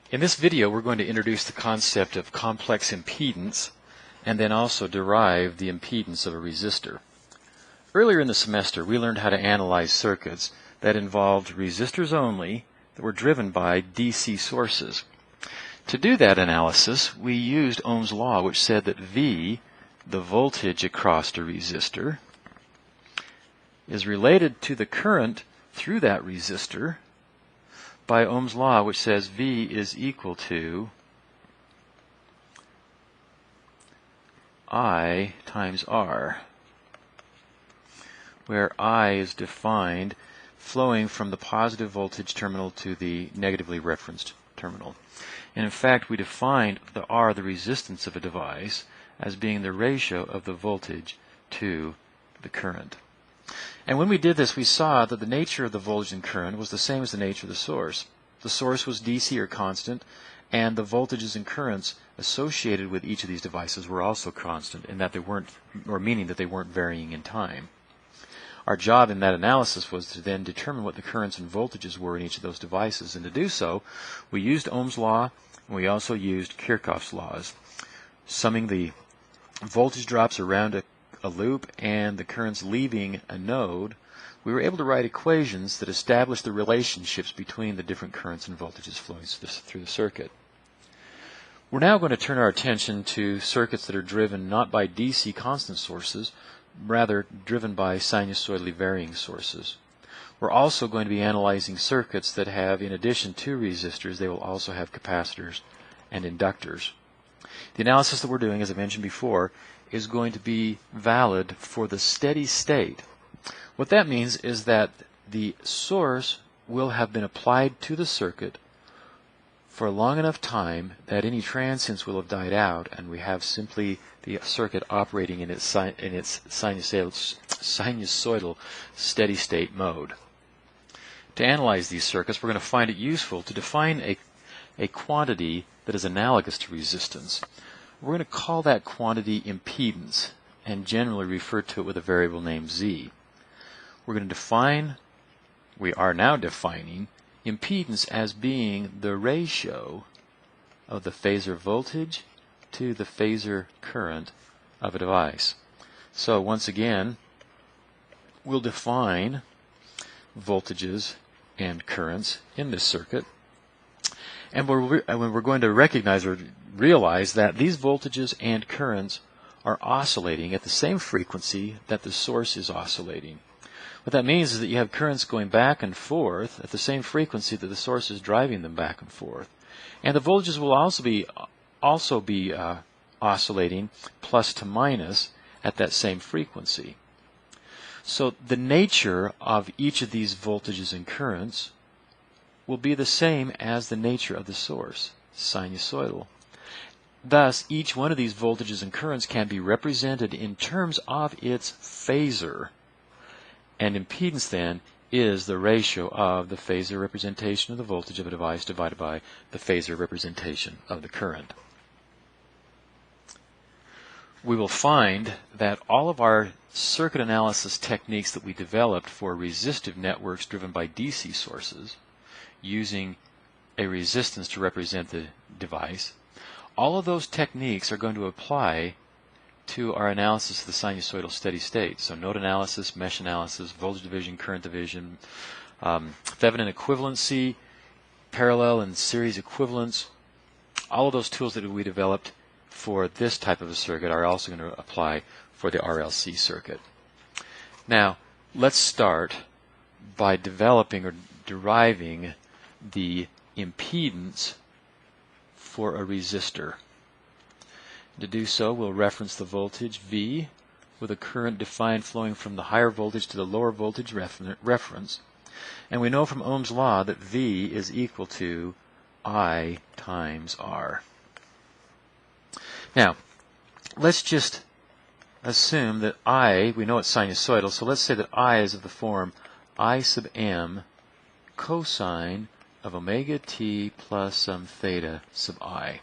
In this video, we're going to introduce the concept of complex impedance and then also derive the impedance of a resistor. Earlier in the semester, we learned how to analyze circuits that involved resistors only that were driven by DC sources. To do that analysis, we used Ohm's law, which said that V, the voltage across a resistor, is related to the current through that resistor by Ohm's law, which says V is equal to I times R, where I is defined flowing from the positive voltage terminal to the negatively referenced terminal. And in fact, we defined the R, the resistance of a device, as being the ratio of the voltage to the current. And when we did this, we saw that the nature of the voltage and current was the same as the nature of the source. The source was DC or constant, and the voltages and currents associated with each of these devices were also constant, in that they weren't, or meaning that they weren't varying in time. Our job in that analysis was to then determine what the currents and voltages were in each of those devices, and to do so, we used Ohm's law, and we also used Kirchhoff's laws, summing the voltage drops around a loop and the currents leaving a node. We were able to write equations that established the relationships between the different currents and voltages flowing through the circuit. We're now going to turn our attention to circuits that are driven not by DC constant sources, rather driven by sinusoidally varying sources. We're also going to be analyzing circuits that have, in addition to resistors, they will also have capacitors and inductors. The analysis that we're doing, as I mentioned before, is going to be valid for the steady state. What that means is that the source will have been applied to the circuit for a long enough time that any transients will have died out, and we have simply the circuit operating in its sinusoidal steady state mode. To analyze these circuits, we're going to find it useful to define a quantity that is analogous to resistance. We're going to call that quantity impedance and generally refer to it with a variable named Z. We are now defining impedance as being the ratio of the phasor voltage to the phasor current of a device. So once again, we'll define voltages and currents in this circuit. And we're going to recognize or realize that these voltages and currents are oscillating at the same frequency that the source is oscillating. What that means is that you have currents going back and forth at the same frequency that the source is driving them back and forth. And the voltages will also be oscillating plus to minus at that same frequency. So the nature of each of these voltages and currents will be the same as the nature of the source, sinusoidal. Thus, each one of these voltages and currents can be represented in terms of its phasor. And impedance then is the ratio of the phasor representation of the voltage of a device divided by the phasor representation of the current. We will find that all of our circuit analysis techniques that we developed for resistive networks driven by DC sources, using a resistance to represent the device, all of those techniques are going to apply to our analysis of the sinusoidal steady state. So node analysis, mesh analysis, voltage division, current division, Thevenin equivalency, parallel and series equivalence, all of those tools that we developed for this type of a circuit are also going to apply for the RLC circuit. Now, let's start by developing or deriving the impedance for a resistor. To do so, we'll reference the voltage V with a current defined flowing from the higher voltage to the lower voltage reference. And we know from Ohm's law that V is equal to I times R. Now, let's just assume that I, we know it's sinusoidal, so let's say that I is of the form I sub m cosine of omega t plus some theta sub I.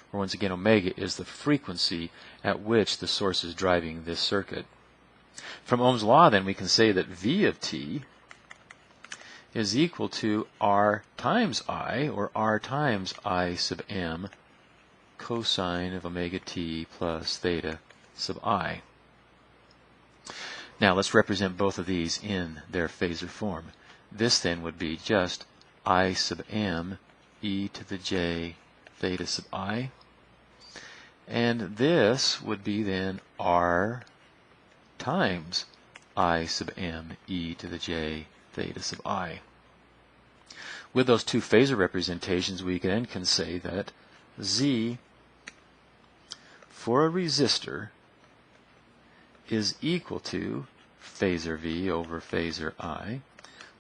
Where once again omega is the frequency at which the source is driving this circuit. From Ohm's law then we can say that V of t is equal to R times I, or R times I sub m cosine of omega t plus theta sub I. Now let's represent both of these in their phasor form. This then would be just I sub m e to the j theta sub I. And this would be then R times I sub m e to the j theta sub I. With those two phasor representations, we then can say that Z for a resistor is equal to phasor V over phasor I,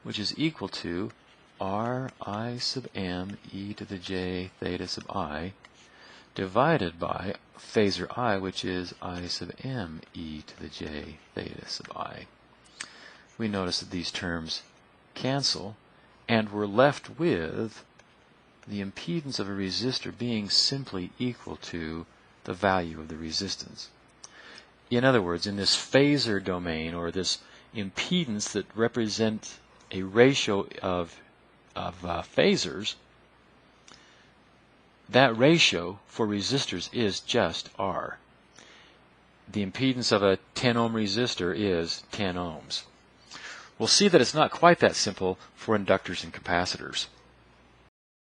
which is equal to R I sub m e to the j theta sub I divided by phasor I, which is I sub m e to the j theta sub I. We notice that these terms cancel, and we're left with the impedance of a resistor being simply equal to the value of the resistance. In other words, in this phasor domain, or this impedance that represents a ratio of phasors, that ratio for resistors is just R. The impedance of a 10 ohm resistor is 10 ohms. We'll see that it's not quite that simple for inductors and capacitors.